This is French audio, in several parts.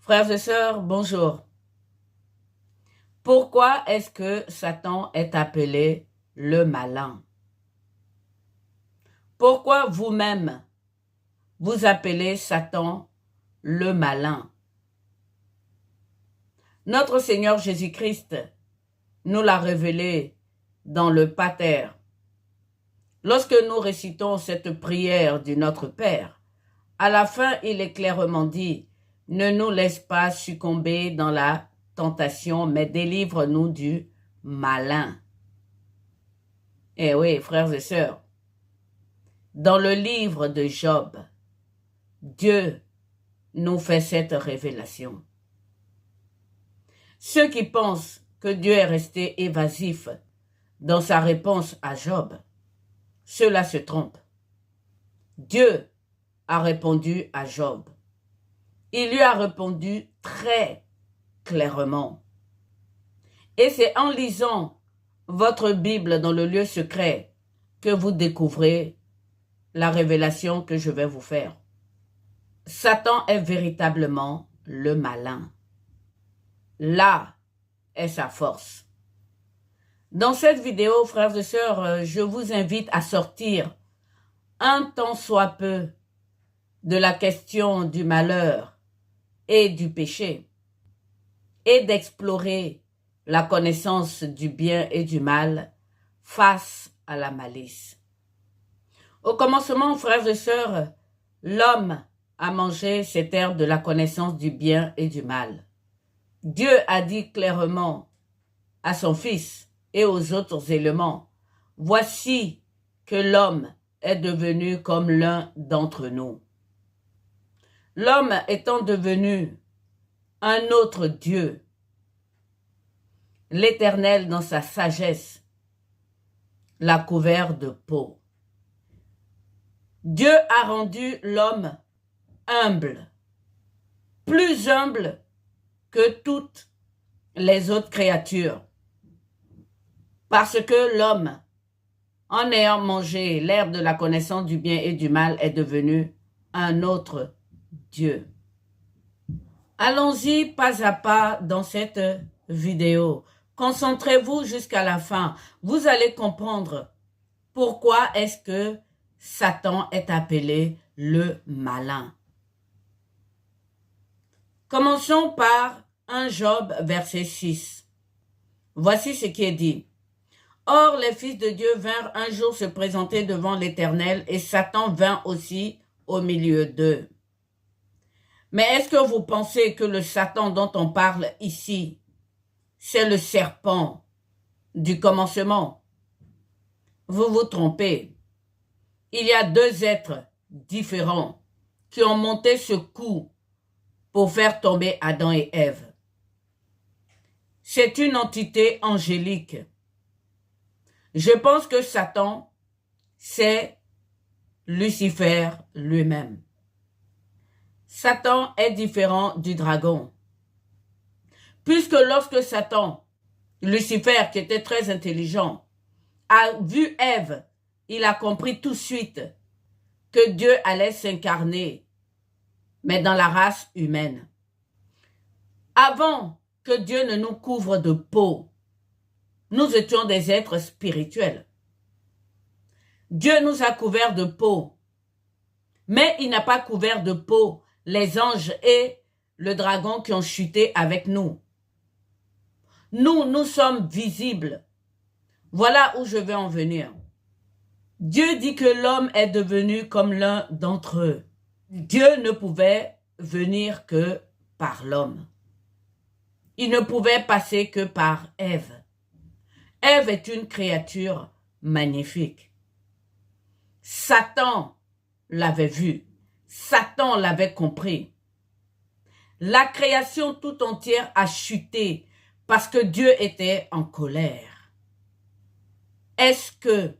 Frères et sœurs, bonjour. Pourquoi est-ce que Satan est appelé le malin? Pourquoi vous-même vous appelez Satan le malin? Notre Seigneur Jésus-Christ nous l'a révélé dans le Pater. Lorsque nous récitons cette prière du Notre Père, à la fin, il est clairement dit « Ne nous laisse pas succomber dans la tentation, mais délivre-nous du malin. » Eh oui, frères et sœurs, dans le livre de Job, Dieu nous fait cette révélation. Ceux qui pensent que Dieu est resté évasif dans sa réponse à Job, ceux-là se trompent. Dieu a répondu à Job. Il lui a répondu très clairement. Et c'est en lisant votre Bible dans le lieu secret que vous découvrez la révélation que je vais vous faire. Satan est véritablement le malin. Là est sa force. Dans cette vidéo, frères et sœurs, je vous invite à sortir un tant soit peu de la question du malheur et du péché et d'explorer la connaissance du bien et du mal face à la malice. Au commencement, frères et sœurs, l'homme a mangé cette herbe de la connaissance du bien et du mal. Dieu a dit clairement à son Fils et aux autres éléments, « Voici que l'homme est devenu comme l'un d'entre nous. » L'homme étant devenu un autre Dieu, l'Éternel dans sa sagesse l'a couvert de peau. Dieu a rendu l'homme humble, plus humble que toutes les autres créatures, parce que l'homme, en ayant mangé l'herbe de la connaissance du bien et du mal, est devenu un autre Dieu. Allons-y pas à pas dans cette vidéo. Concentrez-vous jusqu'à la fin. Vous allez comprendre pourquoi est-ce que Satan est appelé le malin. Commençons par 1 Job, verset 6. Voici ce qui est dit. Or, les fils de Dieu vinrent un jour se présenter devant l'Éternel et Satan vint aussi au milieu d'eux. Mais est-ce que vous pensez que le Satan dont on parle ici, c'est le serpent du commencement? Vous vous trompez. Il y a deux êtres différents qui ont monté ce coup pour faire tomber Adam et Ève. C'est une entité angélique. Je pense que Satan, c'est Lucifer lui-même. Satan est différent du dragon. Puisque lorsque Satan, Lucifer, qui était très intelligent, a vu Ève, il a compris tout de suite que Dieu allait s'incarner, mais dans la race humaine. Avant que Dieu ne nous couvre de peau, nous étions des êtres spirituels. Dieu nous a couverts de peau, mais il n'a pas couvert de peau les anges et le dragon qui ont chuté avec nous. Nous sommes visibles. Voilà où je vais en venir. Dieu dit que l'homme est devenu comme l'un d'entre eux. Dieu ne pouvait venir que par l'homme. Il ne pouvait passer que par Ève. Ève est une créature magnifique. Satan l'avait vue. Satan l'avait compris. La création tout entière a chuté parce que Dieu était en colère. Est-ce que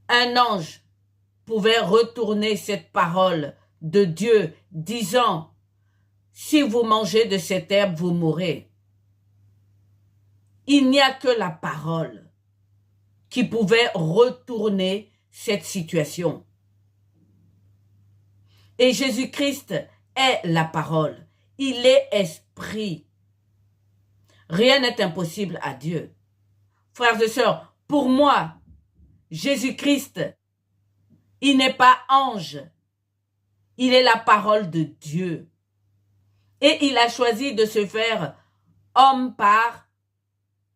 un ange pouvait retourner cette parole de Dieu disant « Si vous mangez de cette herbe, vous mourrez ». Il n'y a que la parole qui pouvait retourner cette situation. Et Jésus-Christ est la parole. Il est esprit. Rien n'est impossible à Dieu. Frères et sœurs, pour moi, Jésus-Christ, il n'est pas ange. Il est la parole de Dieu. Et il a choisi de se faire homme par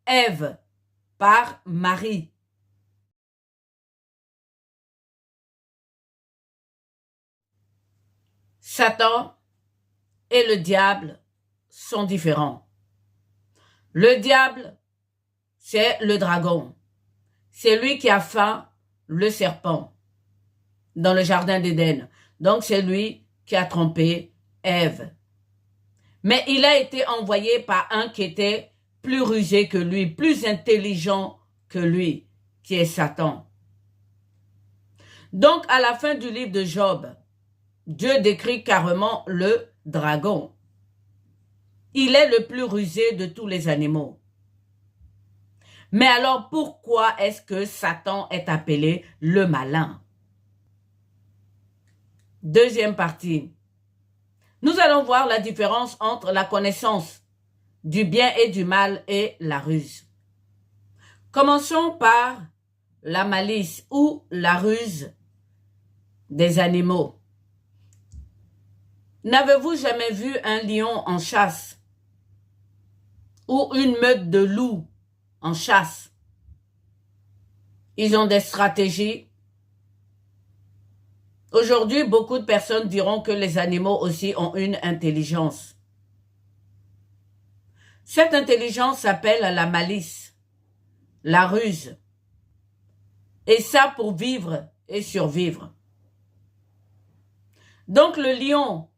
Ève, par Marie. Satan et le diable sont différents. Le diable, c'est le dragon. C'est lui qui a faim le serpent dans le jardin d'Éden. Donc c'est lui qui a trompé Ève. Mais il a été envoyé par un qui était plus rusé que lui, plus intelligent que lui, qui est Satan. Donc à la fin du livre de Job, Dieu décrit carrément le dragon. Il est le plus rusé de tous les animaux. Mais alors pourquoi est-ce que Satan est appelé le malin? Deuxième partie. Nous allons voir la différence entre la connaissance du bien et du mal et la ruse. Commençons par la malice ou la ruse des animaux. N'avez-vous jamais vu un lion en chasse ou une meute de loups en chasse? Ils ont des stratégies. Aujourd'hui, beaucoup de personnes diront que les animaux aussi ont une intelligence. Cette intelligence s'appelle la malice, la ruse. Et ça pour vivre et survivre. Donc le lion,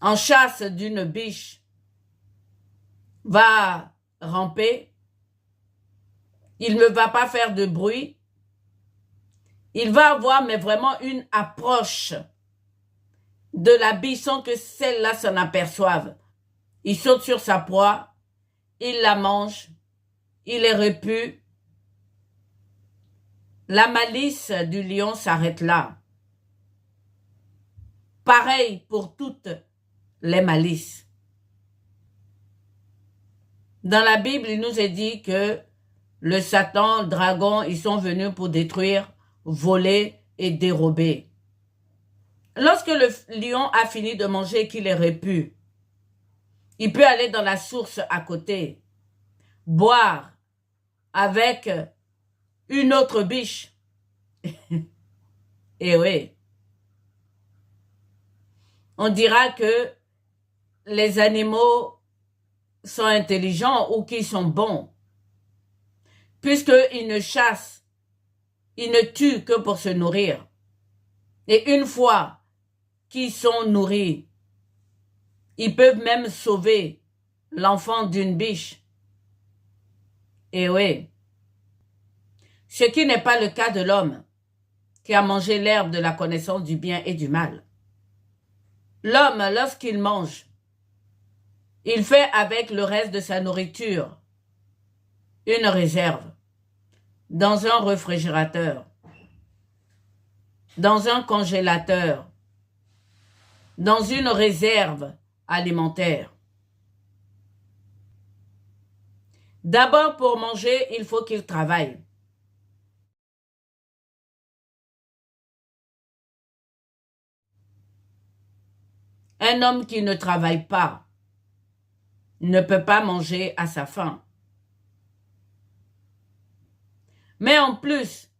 en chasse d'une biche, va ramper. Il ne va pas faire de bruit. Il va avoir mais vraiment une approche de la biche sans que celle-là s'en aperçoive. Il saute sur sa proie, il la mange, il est repu. La malice du lion s'arrête là. Pareil pour toutes les malices. Dans la Bible, il nous est dit que le Satan, le dragon, ils sont venus pour détruire, voler et dérober. Lorsque le lion a fini de manger et qu'il est repu, il peut aller dans la source à côté, boire avec une autre biche. Et oui, on dira que les animaux sont intelligents ou qu'ils sont bons, puisqu'ils ne chassent, ils ne tuent que pour se nourrir. Et une fois qu'ils sont nourris, ils peuvent même sauver l'enfant d'une biche. Et oui, ce qui n'est pas le cas de l'homme qui a mangé l'herbe de la connaissance du bien et du mal. L'homme, lorsqu'il mange, il fait avec le reste de sa nourriture une réserve dans un réfrigérateur, dans un congélateur, dans une réserve alimentaire. D'abord, pour manger, il faut qu'il travaille. Un homme qui ne travaille pas ne peut pas manger à sa faim. Mais en plus,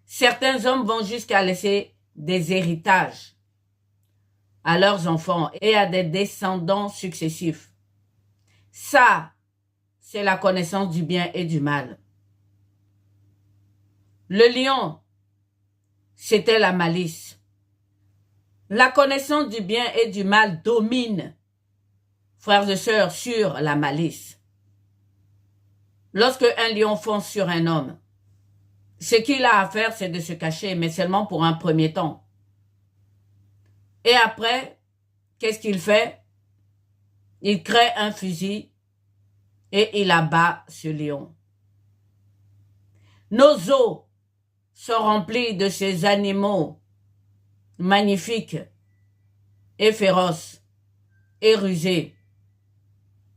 certains hommes vont jusqu'à laisser des héritages à leurs enfants et à des descendants successifs. Ça, c'est la connaissance du bien et du mal. Le lion, c'était la malice. La connaissance du bien et du mal domine, frères et sœurs, sur la malice. Lorsque un lion fonce sur un homme, ce qu'il a à faire, c'est de se cacher, mais seulement pour un premier temps. Et après, qu'est-ce qu'il fait? Il crée un fusil et il abat ce lion. Nos eaux sont remplies de ces animaux magnifiques et féroces et rusé.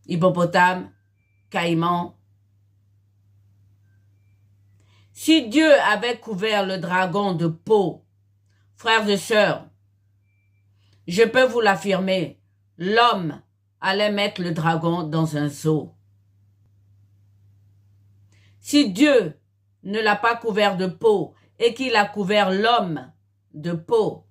Hippopotame, caïman. Si Dieu avait couvert le dragon de peau, frères et sœurs, je peux vous l'affirmer, l'homme allait mettre le dragon dans un zoo. Si Dieu ne l'a pas couvert de peau et qu'il a couvert l'homme de peau,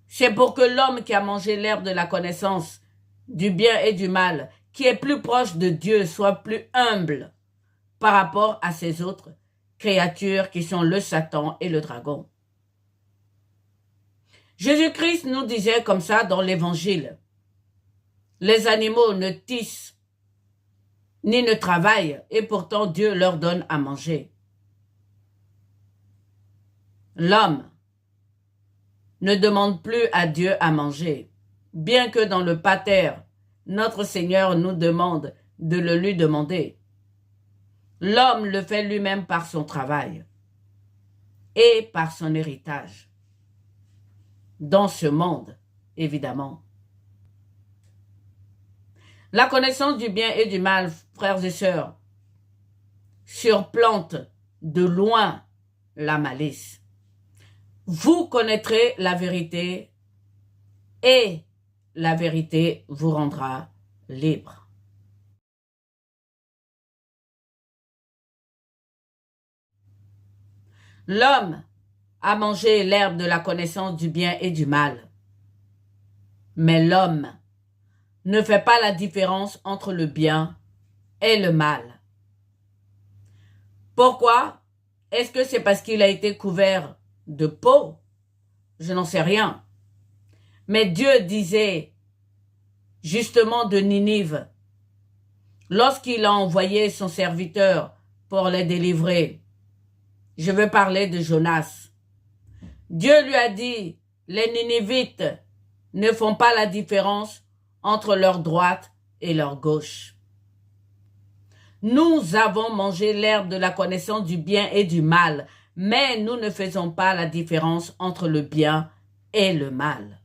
c'est pour que l'homme qui a mangé l'herbe de la connaissance du bien et du mal, qui est plus proche de Dieu, soit plus humble par rapport à ces autres créatures qui sont le Satan et le dragon. Jésus-Christ nous disait comme ça dans l'Évangile, les animaux ne tissent ni ne travaillent, et pourtant Dieu leur donne à manger. L'homme ne demande plus à Dieu à manger, bien que dans le Pater, notre Seigneur nous demande de le lui demander. L'homme le fait lui-même par son travail et par son héritage. Dans ce monde, évidemment. La connaissance du bien et du mal, frères et sœurs, surplante de loin la malice. Vous connaîtrez la vérité et la vérité vous rendra libre. L'homme a mangé l'herbe de la connaissance du bien et du mal. Mais l'homme ne fait pas la différence entre le bien et le mal. Pourquoi? Est-ce que c'est parce qu'il a été couvert de peau? Je n'en sais rien. Mais Dieu disait justement de Ninive, lorsqu'il a envoyé son serviteur pour les délivrer, je veux parler de Jonas. Dieu lui a dit, les Ninivites ne font pas la différence entre leur droite et leur gauche. Nous avons mangé l'herbe de la connaissance du bien et du mal, mais nous ne faisons pas la différence entre le bien et le mal.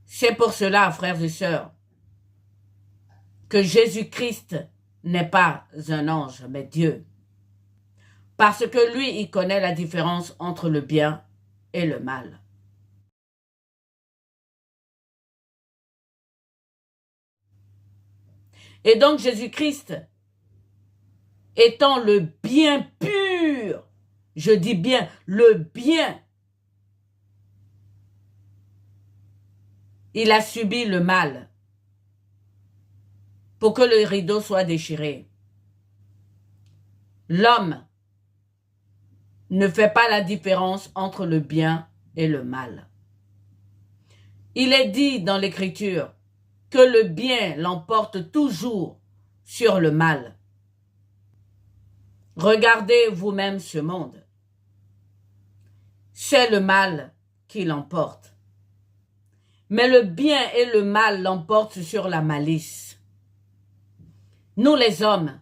C'est pour cela, frères et sœurs, que Jésus-Christ n'est pas un ange, mais Dieu. Parce que lui, il connaît la différence entre le bien et le mal. Et donc Jésus-Christ, étant le bien pur, je dis bien le bien, il a subi le mal pour que le rideau soit déchiré. L'homme ne fait pas la différence entre le bien et le mal. Il est dit dans l'Écriture que le bien l'emporte toujours sur le mal. Regardez vous-même ce monde. C'est le mal qui l'emporte. Mais le bien et le mal l'emportent sur la malice. Nous les hommes,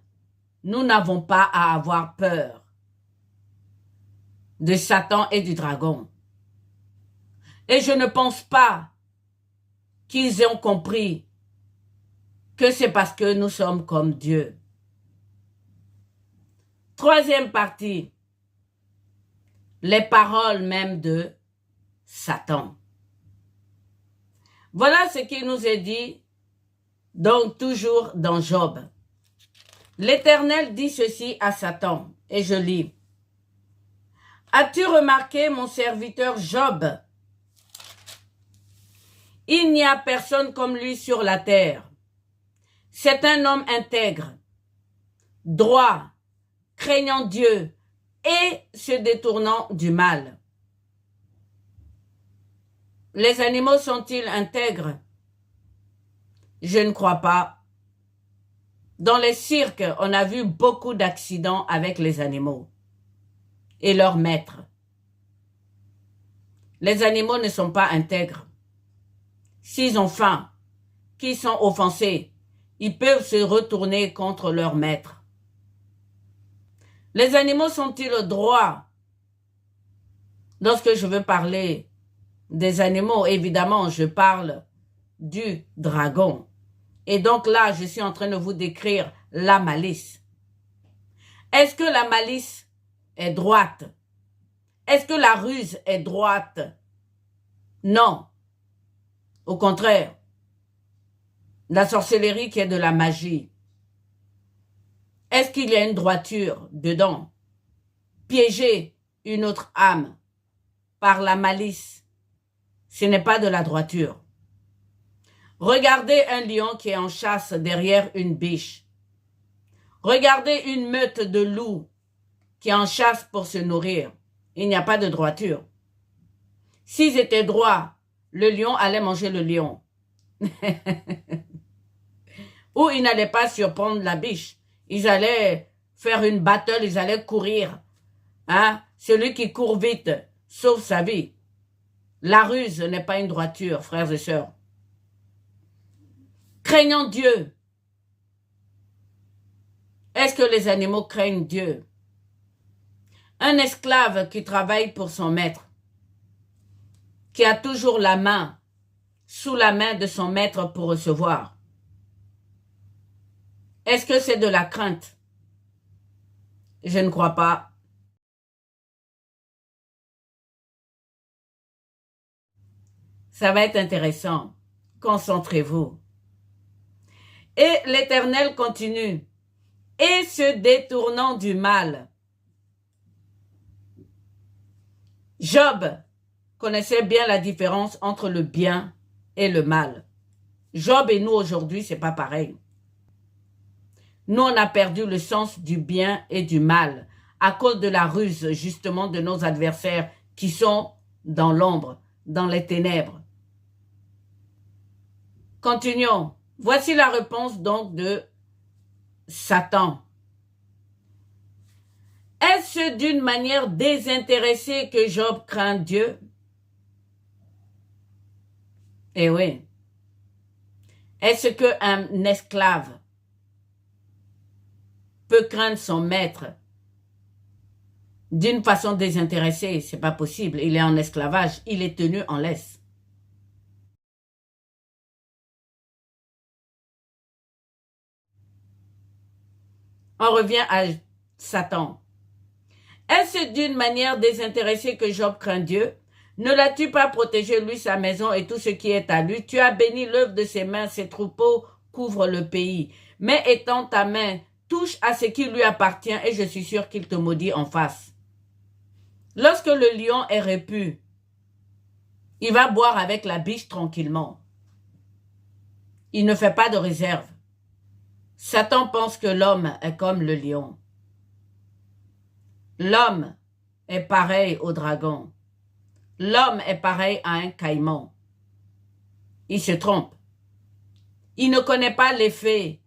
nous n'avons pas à avoir peur de Satan et du dragon. Et je ne pense pas qu'ils ont compris que c'est parce que nous sommes comme Dieu. Troisième partie, les paroles même de Satan. Voilà ce qu'il nous est dit, donc toujours dans Job. L'Éternel dit ceci à Satan, et je lis. As-tu remarqué mon serviteur Job? Il n'y a personne comme lui sur la terre. C'est un homme intègre, droit, craignant Dieu et se détournant du mal. Les animaux sont-ils intègres? Je ne crois pas. Dans les cirques, on a vu beaucoup d'accidents avec les animaux et leurs maîtres. Les animaux ne sont pas intègres. S'ils ont faim, qu'ils sont offensés, ils peuvent se retourner contre leur maître. Les animaux sont-ils droits? Lorsque je veux parler des animaux. Évidemment, je parle du dragon. Et donc là, je suis en train de vous décrire la malice. Est-ce que la malice est droite? Est-ce que la ruse est droite? Non. Au contraire, la sorcellerie qui est de la magie. Est-ce qu'il y a une droiture dedans? Piéger une autre âme par la malice, ce n'est pas de la droiture. Regardez un lion qui est en chasse derrière une biche. Regardez une meute de loups qui est en chasse pour se nourrir. Il n'y a pas de droiture. S'ils étaient droits, le lion allait manger le lion. Ou il n'allait pas surprendre la biche. Ils allaient faire une battle, ils allaient courir. Hein? Celui qui court vite sauve sa vie. La ruse n'est pas une droiture, frères et sœurs. Craignons Dieu. Est-ce que les animaux craignent Dieu? Un esclave qui travaille pour son maître, qui a toujours la main sous la main de son maître pour recevoir. Est-ce que c'est de la crainte? Je ne crois pas. Ça va être intéressant. Concentrez-vous. Et l'Éternel continue. Et se détournant du mal. Job connaissait bien la différence entre le bien et le mal. Job et nous aujourd'hui, c'est pas pareil. Nous, on a perdu le sens du bien et du mal à cause de la ruse, justement, de nos adversaires qui sont dans l'ombre, dans les ténèbres. Continuons. Voici la réponse donc de Satan. Est-ce d'une manière désintéressée que Job craint Dieu? Eh oui. Est-ce qu'un esclave peut craindre son maître d'une façon désintéressée? C'est pas possible. Il est en esclavage. Il est tenu en laisse. On revient à Satan. Est-ce d'une manière désintéressée que Job craint Dieu? Ne l'as-tu pas protégé, lui, sa maison et tout ce qui est à lui? Tu as béni l'œuvre de ses mains, ses troupeaux couvrent le pays. Mais étends ta main, touche à ce qui lui appartient et je suis sûr qu'il te maudit en face. Lorsque le lion est repu, il va boire avec la biche tranquillement. Il ne fait pas de réserve. Satan pense que l'homme est comme le lion. L'homme est pareil au dragon. L'homme est pareil à un caïman. Il se trompe. Il ne connaît pas l'effet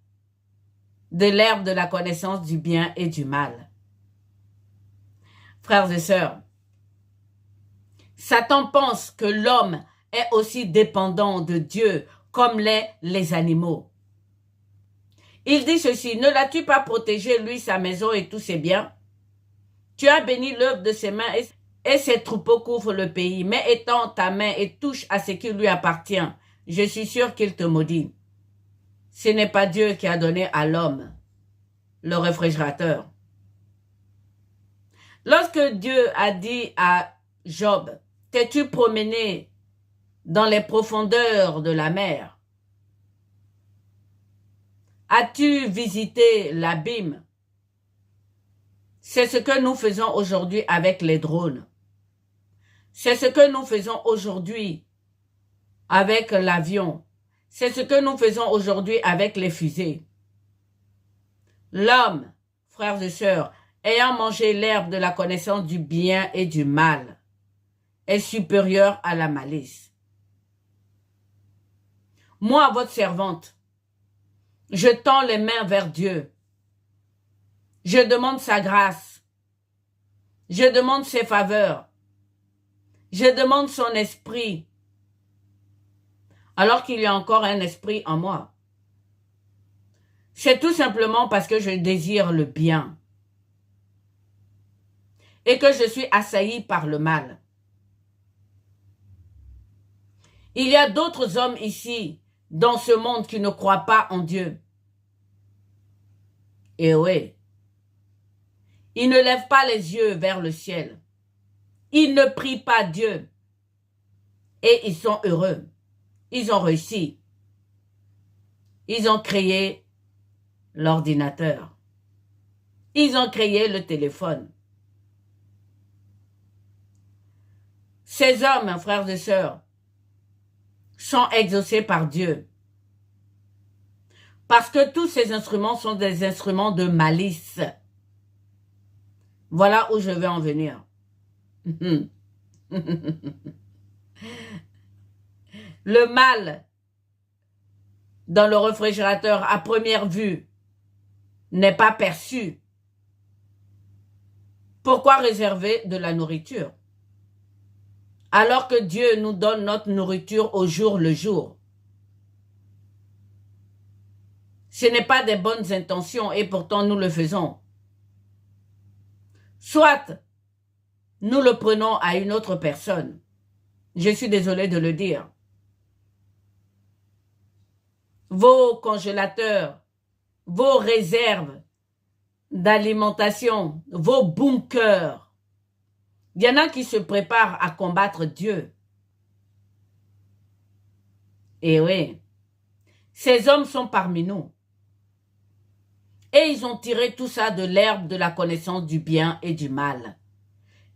de l'herbe de la connaissance du bien et du mal. Frères et sœurs, Satan pense que l'homme est aussi dépendant de Dieu comme les animaux. Il dit ceci, ne l'as-tu pas protégé, lui, sa maison et tous ses biens? Tu as béni l'œuvre de ses mains et ses troupeaux couvrent le pays. Mais étends ta main et touche à ce qui lui appartient. Je suis sûr qu'il te maudit. Ce n'est pas Dieu qui a donné à l'homme le réfrigérateur. Lorsque Dieu a dit à Job, t'es-tu promené dans les profondeurs de la mer? As-tu visité l'abîme? C'est ce que nous faisons aujourd'hui avec les drones. C'est ce que nous faisons aujourd'hui avec l'avion. C'est ce que nous faisons aujourd'hui avec les fusées. L'homme, frères et sœurs, ayant mangé l'herbe de la connaissance du bien et du mal, est supérieur à la malice. Moi, votre servante, je tends les mains vers Dieu. Je demande sa grâce. Je demande ses faveurs. Je demande son esprit. Alors qu'il y a encore un esprit en moi. C'est tout simplement parce que je désire le bien. Et que je suis assailli par le mal. Il y a d'autres hommes ici, dans ce monde, qui ne croient pas en Dieu. Et oui, ils ne lèvent pas les yeux vers le ciel. Ils ne prient pas Dieu. Et ils sont heureux. Ils ont réussi. Ils ont créé l'ordinateur. Ils ont créé le téléphone. Ces hommes, frères et sœurs, sont exaucés par Dieu. Parce que tous ces instruments sont des instruments de malice. Voilà où je vais en venir. Le mal dans le réfrigérateur à première vue n'est pas perçu. Pourquoi réserver de la nourriture? Alors que Dieu nous donne notre nourriture au jour le jour. Ce n'est pas des bonnes intentions et pourtant nous le faisons. Soit nous le prenons à une autre personne. Je suis désolée de le dire. Vos congélateurs, vos réserves d'alimentation, vos bunkers. Il y en a qui se préparent à combattre Dieu. Et oui, ces hommes sont parmi nous. Et ils ont tiré tout ça de l'herbe de la connaissance du bien et du mal.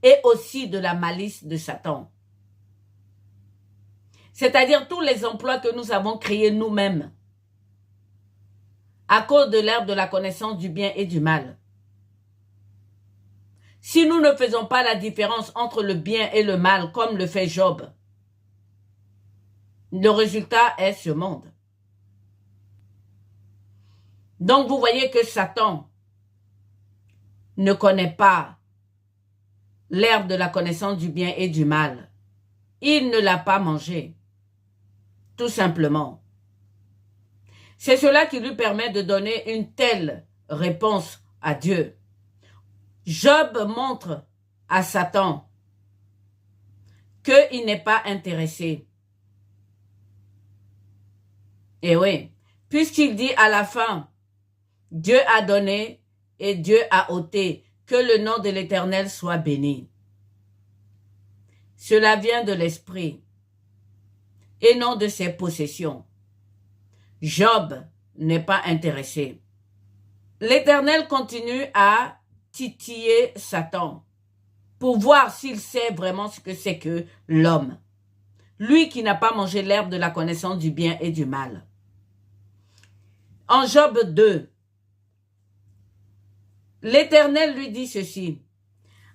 Et aussi de la malice de Satan. C'est-à-dire tous les emplois que nous avons créés nous-mêmes. À cause de l'herbe de la connaissance du bien et du mal. Si nous ne faisons pas la différence entre le bien et le mal, comme le fait Job, le résultat est ce monde. Donc vous voyez que Satan ne connaît pas l'herbe de la connaissance du bien et du mal. Il ne l'a pas mangé, tout simplement. C'est cela qui lui permet de donner une telle réponse à Dieu. Job montre à Satan qu'il n'est pas intéressé. Et oui, puisqu'il dit à la fin, Dieu a donné et Dieu a ôté, que le nom de l'Éternel soit béni. Cela vient de l'esprit et non de ses possessions. Job n'est pas intéressé. L'Éternel continue à titiller Satan pour voir s'il sait vraiment ce que c'est que l'homme. Lui qui n'a pas mangé l'herbe de la connaissance du bien et du mal. En Job 2, l'Éternel lui dit ceci.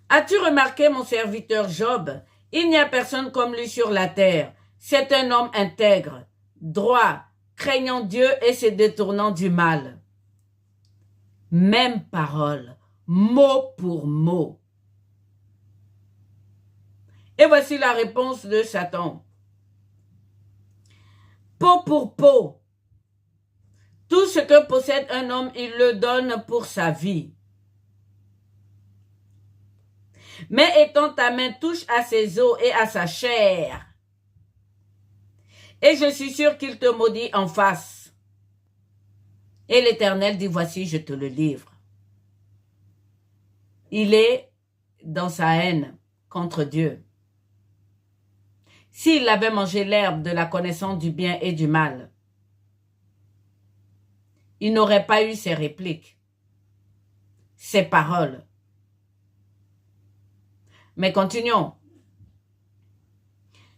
As-tu remarqué mon serviteur Job? Il n'y a personne comme lui sur la terre. C'est un homme intègre, droit, craignant Dieu et se détournant du mal. Même parole, mot pour mot. Et voici la réponse de Satan. Peau pour peau. Tout ce que possède un homme, il le donne pour sa vie. Mais étant ta main touche à ses os et à sa chair, et je suis sûr qu'il te maudit en face. Et l'Éternel dit, voici, je te le livre. Il est dans sa haine contre Dieu. S'il avait mangé l'herbe de la connaissance du bien et du mal, il n'aurait pas eu ses répliques, ses paroles. Mais continuons.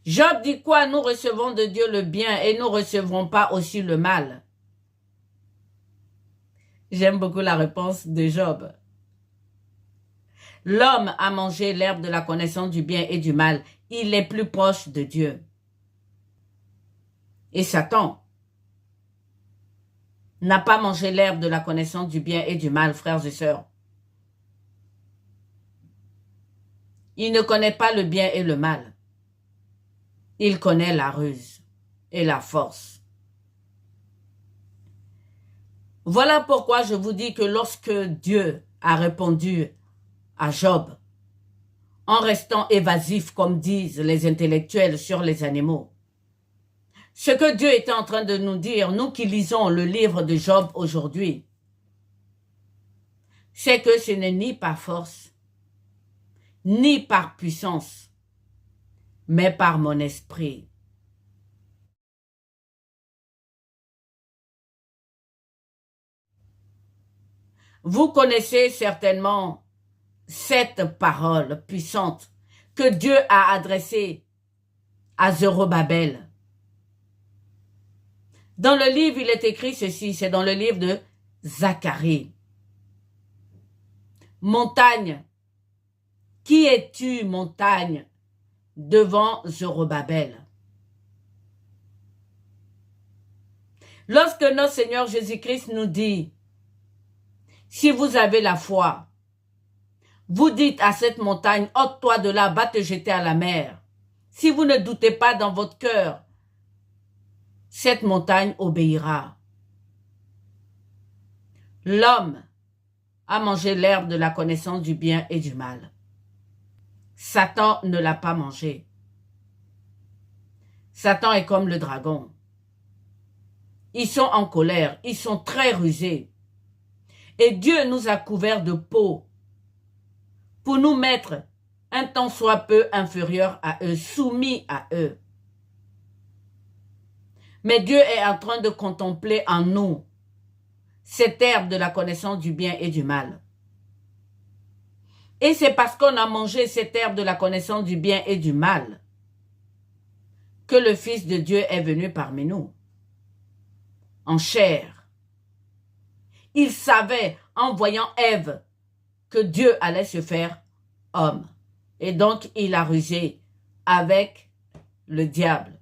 Job dit quoi? Nous recevons de Dieu le bien et nous ne recevrons pas aussi le mal. J'aime beaucoup la réponse de Job. L'homme a mangé l'herbe de la connaissance du bien et du mal. Il est plus proche de Dieu. Et Satan n'a pas mangé l'herbe de la connaissance du bien et du mal, frères et sœurs. Il ne connaît pas le bien et le mal. Il connaît la ruse et la force. Voilà pourquoi je vous dis que lorsque Dieu a répondu à Job, en restant évasif comme disent les intellectuels sur les animaux, Ce que Dieu était en train de nous dire, nous qui lisons le livre de Job aujourd'hui, c'est que ce n'est ni par force, ni par puissance, mais par mon esprit. Vous connaissez certainement cette parole puissante que Dieu a adressée à Zorobabel. Dans le livre, il est écrit ceci, c'est dans le livre de Zacharie. Montagne, qui es-tu, montagne, devant Zorobabel? Lorsque notre Seigneur Jésus-Christ nous dit, si vous avez la foi, vous dites à cette montagne, ôte-toi de là, va te jeter à la mer. Si vous ne doutez pas dans votre cœur, cette montagne obéira. L'homme a mangé l'herbe de la connaissance du bien et du mal. Satan ne l'a pas mangé. Satan est comme le dragon. Ils sont en colère, ils sont très rusés. Et Dieu nous a couverts de peau pour nous mettre un tant soit peu inférieur à eux, soumis à eux. Mais Dieu est en train de contempler en nous cette herbe de la connaissance du bien et du mal. Et c'est parce qu'on a mangé cette herbe de la connaissance du bien et du mal que le Fils de Dieu est venu parmi nous, en chair. Il savait, en voyant Ève, que Dieu allait se faire homme. Et donc, il a rusé avec le diable.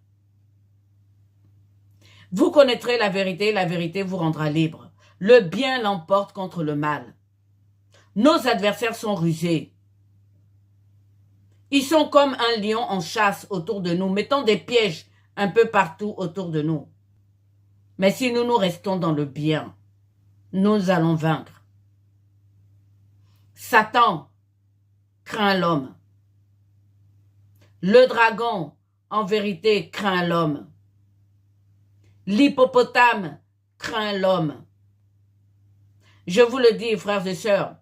Vous connaîtrez la vérité vous rendra libre. Le bien l'emporte contre le mal. Nos adversaires sont rusés. Ils sont comme un lion en chasse autour de nous, mettant des pièges un peu partout autour de nous. Mais si nous restons dans le bien, nous allons vaincre. Satan craint l'homme. Le dragon, en vérité, craint l'homme. L'hippopotame craint l'homme. Je vous le dis, frères et sœurs,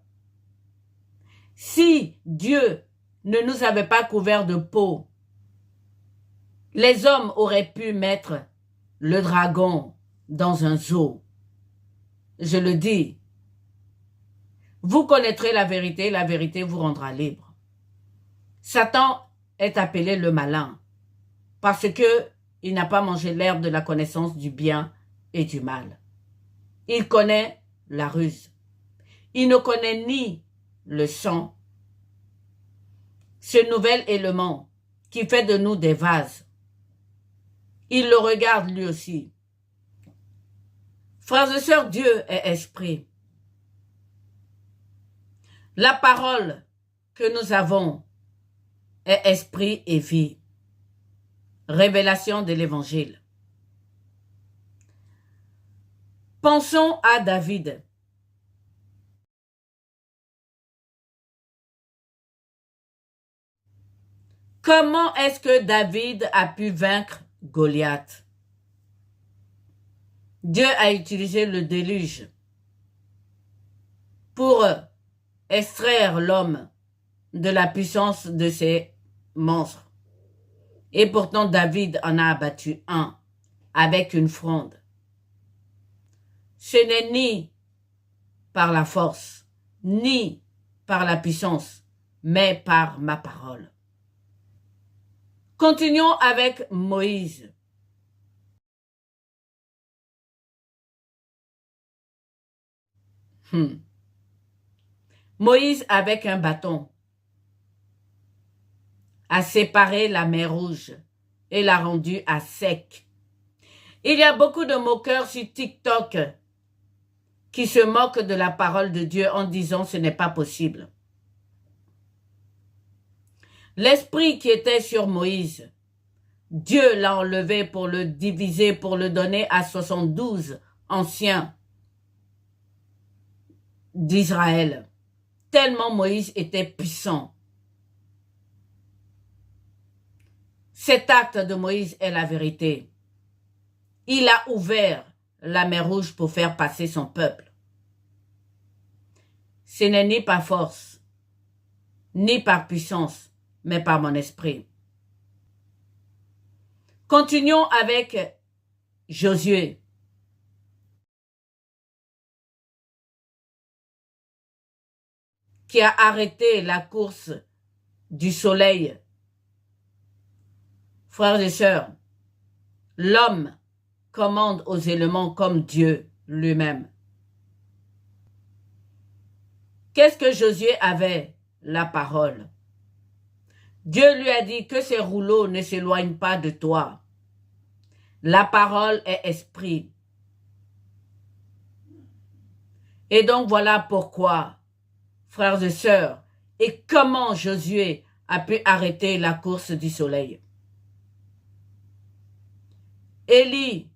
si Dieu ne nous avait pas couverts de peau, les hommes auraient pu mettre le dragon dans un zoo. Je le dis. Vous connaîtrez la vérité vous rendra libre. Satan est appelé le malin parce que il n'a pas mangé l'herbe de la connaissance du bien et du mal. Il connaît la ruse. Il ne connaît ni le sang, ce nouvel élément qui fait de nous des vases. Il le regarde lui aussi. Frères et sœurs, Dieu est esprit. La parole que nous avons est esprit et vie. Révélation de l'Évangile. Pensons à David. Comment est-ce que David a pu vaincre Goliath? Dieu a utilisé le déluge pour extraire l'homme de la puissance de ces monstres. Et pourtant, David en a abattu un avec une fronde. Ce n'est ni par la force, ni par la puissance, mais par ma parole. Continuons avec Moïse. Moïse, avec un bâton, a séparé la mer Rouge et l'a rendue à sec. Il y a beaucoup de moqueurs sur TikTok qui se moquent de la parole de Dieu en disant ce n'est pas possible. L'esprit qui était sur Moïse, Dieu l'a enlevé pour le diviser, pour le donner à 72 anciens d'Israël. Tellement Moïse était puissant. Cet acte de Moïse est la vérité. Il a ouvert la mer Rouge pour faire passer son peuple. Ce n'est ni par force, ni par puissance, mais par mon esprit. Continuons avec Josué. Qui a arrêté la course du soleil. Frères et sœurs, l'homme commande aux éléments comme Dieu lui-même. Qu'est-ce que Josué avait? La parole. Dieu lui a dit que ces rouleaux ne s'éloignent pas de toi. La parole est esprit. Et donc voilà pourquoi, frères et sœurs, et comment Josué a pu arrêter la course du soleil. Élie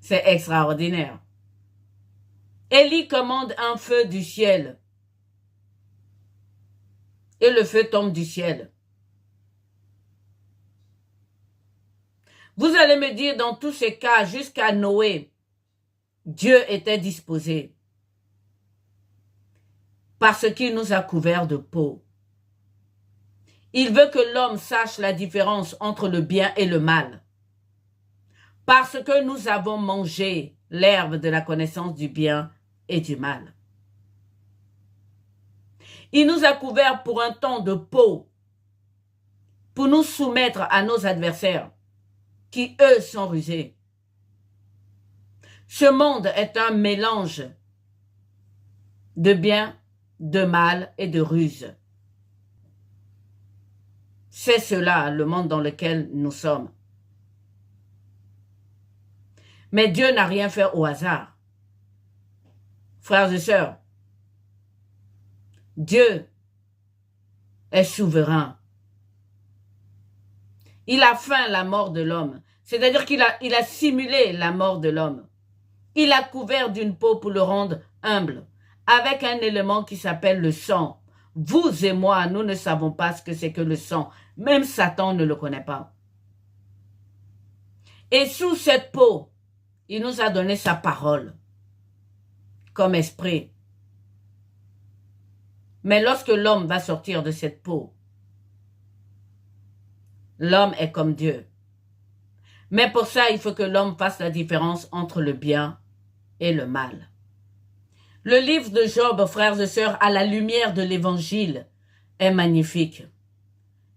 c'est extraordinaire. Élie commande un feu du ciel. Et le feu tombe du ciel. Vous allez me dire, dans tous ces cas, jusqu'à Noé, Dieu était disposé. Parce qu'il nous a couverts de peau. Il veut que l'homme sache la différence entre le bien et le mal. Parce que nous avons mangé l'herbe de la connaissance du bien et du mal. Il nous a couverts pour un temps de peau, pour nous soumettre à nos adversaires, qui eux sont rusés. Ce monde est un mélange de bien, de mal et de ruse. C'est cela le monde dans lequel nous sommes. Mais Dieu n'a rien fait au hasard. Frères et sœurs, Dieu est souverain. Il a feint la mort de l'homme. C'est-à-dire qu'il a simulé la mort de l'homme. Il a couvert d'une peau pour le rendre humble, avec un élément qui s'appelle le sang. Vous et moi, nous ne savons pas ce que c'est que le sang. Même Satan ne le connaît pas. Et sous cette peau, il nous a donné sa parole comme esprit. Mais lorsque l'homme va sortir de cette peau, l'homme est comme Dieu. Mais pour ça, il faut que l'homme fasse la différence entre le bien et le mal. Le livre de Job, frères et sœurs, à la lumière de l'évangile, est magnifique,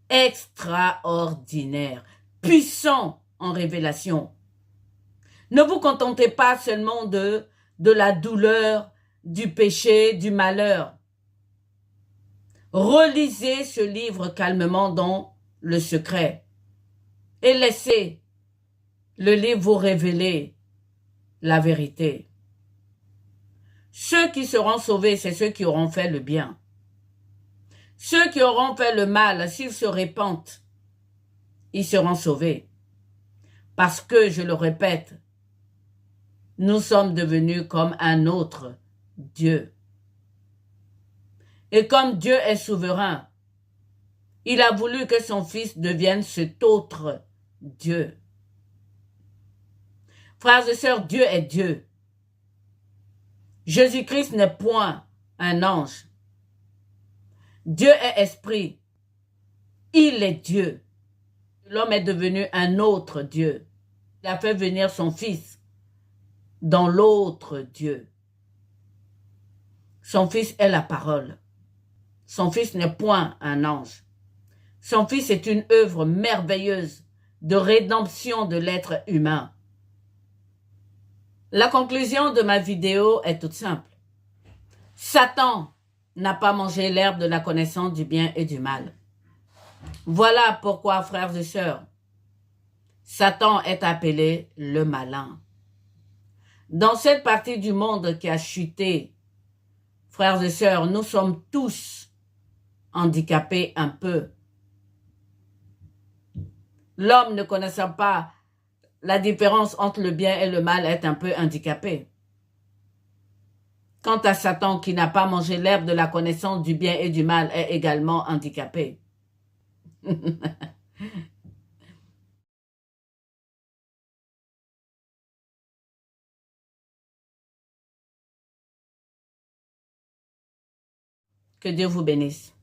extraordinaire, puissant en révélation. Ne vous contentez pas seulement de la douleur, du péché, du malheur. Relisez ce livre calmement dans le secret et laissez le livre vous révéler la vérité. Ceux qui seront sauvés, c'est ceux qui auront fait le bien. Ceux qui auront fait le mal, s'ils se repentent, ils seront sauvés. Parce que, je le répète, nous sommes devenus comme un autre Dieu. Et comme Dieu est souverain, il a voulu que son Fils devienne cet autre Dieu. Frères et sœurs, Dieu est Dieu. Jésus-Christ n'est point un ange. Dieu est esprit. Il est Dieu. L'homme est devenu un autre Dieu. Il a fait venir son Fils dans l'autre Dieu. Son Fils est la parole. Son Fils n'est point un ange. Son Fils est une œuvre merveilleuse de rédemption de l'être humain. La conclusion de ma vidéo est toute simple. Satan n'a pas mangé l'herbe de la connaissance du bien et du mal. Voilà pourquoi, frères et sœurs, Satan est appelé le malin. Dans cette partie du monde qui a chuté, frères et sœurs, nous sommes tous handicapés un peu. L'homme ne connaissant pas la différence entre le bien et le mal est un peu handicapé. Quant à Satan qui n'a pas mangé l'herbe de la connaissance du bien et du mal est également handicapé. Que Dieu vous bénisse.